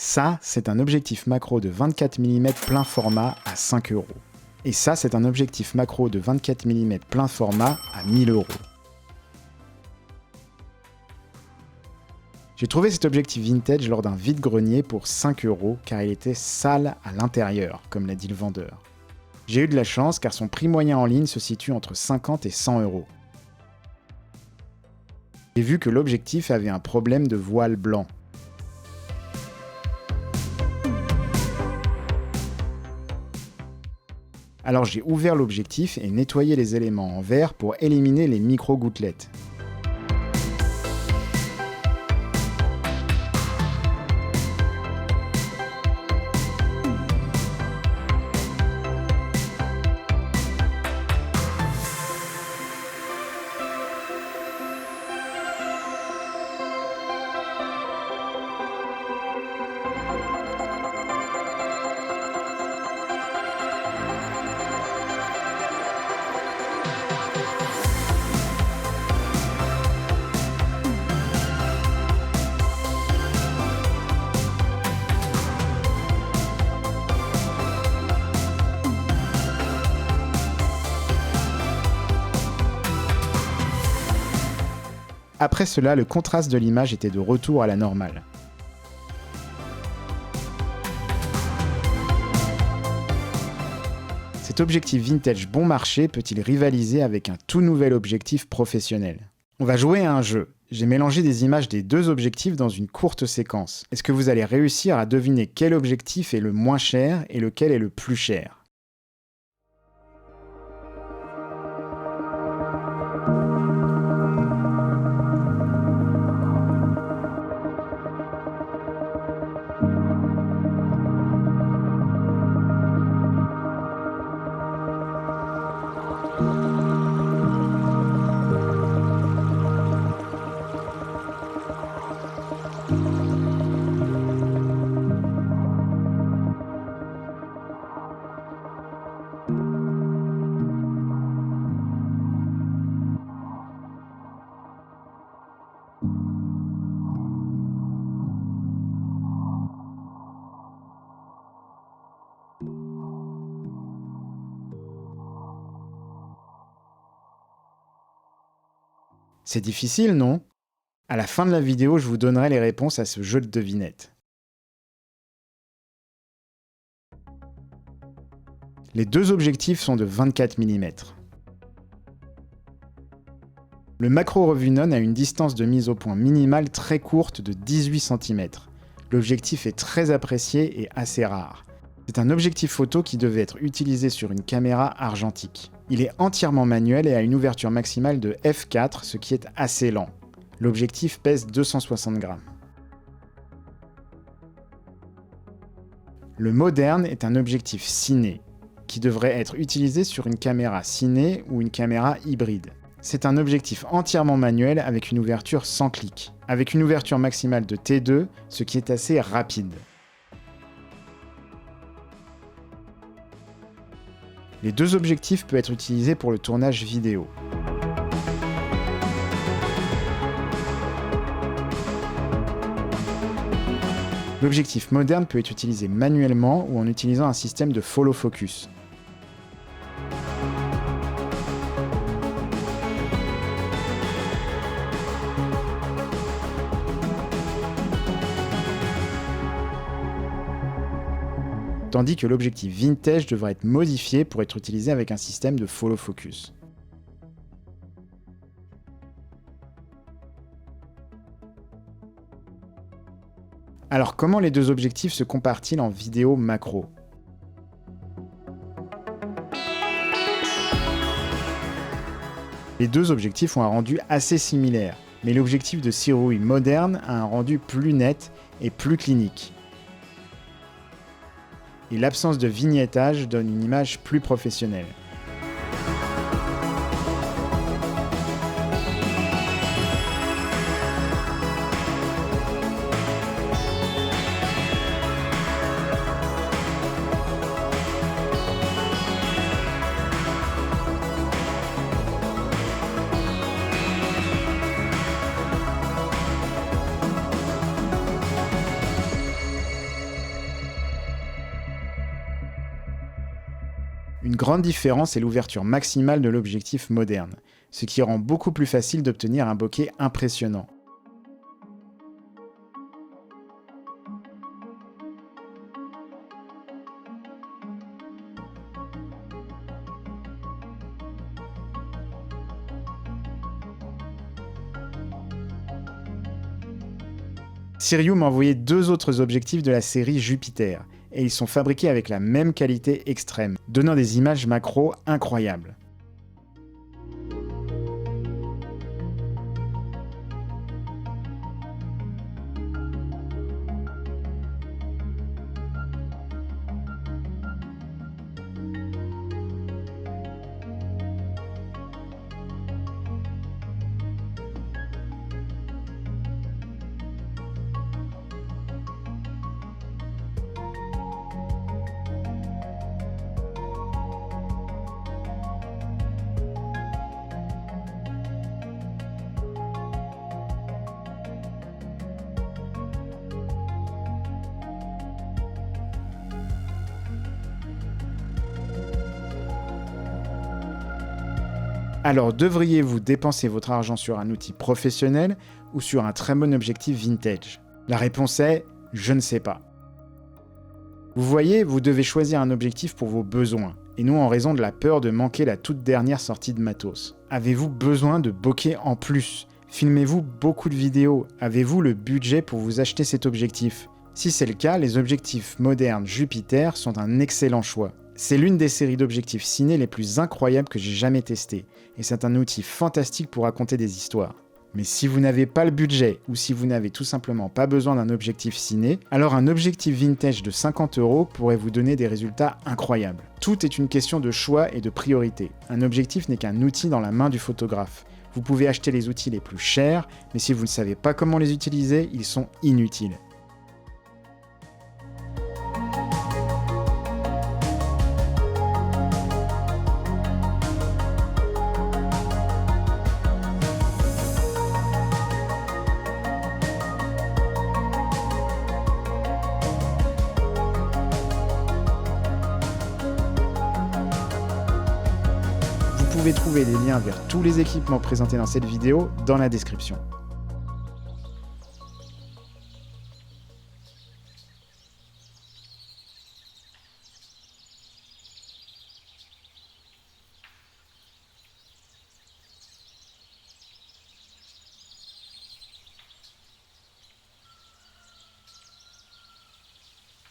Ça, c'est un objectif macro de 24 mm plein format à 5 €. Et ça, c'est un objectif macro de 24 mm plein format à 1000 €. J'ai trouvé cet objectif vintage lors d'un vide-grenier pour 5 € car il était sale à l'intérieur, comme l'a dit le vendeur. J'ai eu de la chance car son prix moyen en ligne se situe entre 50 et 100 €. J'ai vu que l'objectif avait un problème de voile blanc. Alors j'ai ouvert l'objectif et nettoyé les éléments en verre pour éliminer les micro-gouttelettes. Après cela, le contraste de l'image était de retour à la normale. Cet objectif vintage bon marché peut-il rivaliser avec un tout nouvel objectif professionnel? On va jouer à un jeu. J'ai mélangé des images des deux objectifs dans une courte séquence. Est-ce que vous allez réussir à deviner quel objectif est le moins cher et lequel est le plus cher? C'est difficile, non? À la fin de la vidéo, je vous donnerai les réponses à ce jeu de devinettes. Les deux objectifs sont de 24 mm. Le macro Revunon a une distance de mise au point minimale très courte de 18 cm. L'objectif est très apprécié et assez rare. C'est un objectif photo qui devait être utilisé sur une caméra argentique. Il est entièrement manuel et a une ouverture maximale de f4, ce qui est assez lent. L'objectif pèse 260 grammes. Le moderne est un objectif ciné, qui devrait être utilisé sur une caméra ciné ou une caméra hybride. C'est un objectif entièrement manuel avec une ouverture sans clic, avec une ouverture maximale de T2, ce qui est assez rapide. Les deux objectifs peuvent être utilisés pour le tournage vidéo. L'objectif moderne peut être utilisé manuellement ou en utilisant un système de follow focus. Tandis que l'objectif vintage devrait être modifié pour être utilisé avec un système de follow focus. Alors comment les deux objectifs se comparent-ils en vidéo macro? Les deux objectifs ont un rendu assez similaire, mais l'objectif de Sirui moderne a un rendu plus net et plus clinique. Et l'absence de vignettage donne une image plus professionnelle. Une grande différence est l'ouverture maximale de l'objectif moderne, ce qui rend beaucoup plus facile d'obtenir un bokeh impressionnant. Sirius m'a envoyé 2 autres objectifs de la série Jupiter, et ils sont fabriqués avec la même qualité extrême, donnant des images macro incroyables. Alors devriez-vous dépenser votre argent sur un outil professionnel ou sur un très bon objectif vintage? La réponse est « je ne sais pas ». Vous voyez, vous devez choisir un objectif pour vos besoins, et non en raison de la peur de manquer la toute dernière sortie de matos. Avez-vous besoin de bokeh en plus? Filmez-vous beaucoup de vidéos? Avez-vous le budget pour vous acheter cet objectif? Si c'est le cas, les objectifs modernes Jupiter sont un excellent choix. C'est l'une des séries d'objectifs ciné les plus incroyables que j'ai jamais testées, et c'est un outil fantastique pour raconter des histoires. Mais si vous n'avez pas le budget, ou si vous n'avez tout simplement pas besoin d'un objectif ciné, alors un objectif vintage de 50 € pourrait vous donner des résultats incroyables. Tout est une question de choix et de priorité. Un objectif n'est qu'un outil dans la main du photographe. Vous pouvez acheter les outils les plus chers, mais si vous ne savez pas comment les utiliser, ils sont inutiles. Vous pouvez trouver les liens vers tous les équipements présentés dans cette vidéo dans la description.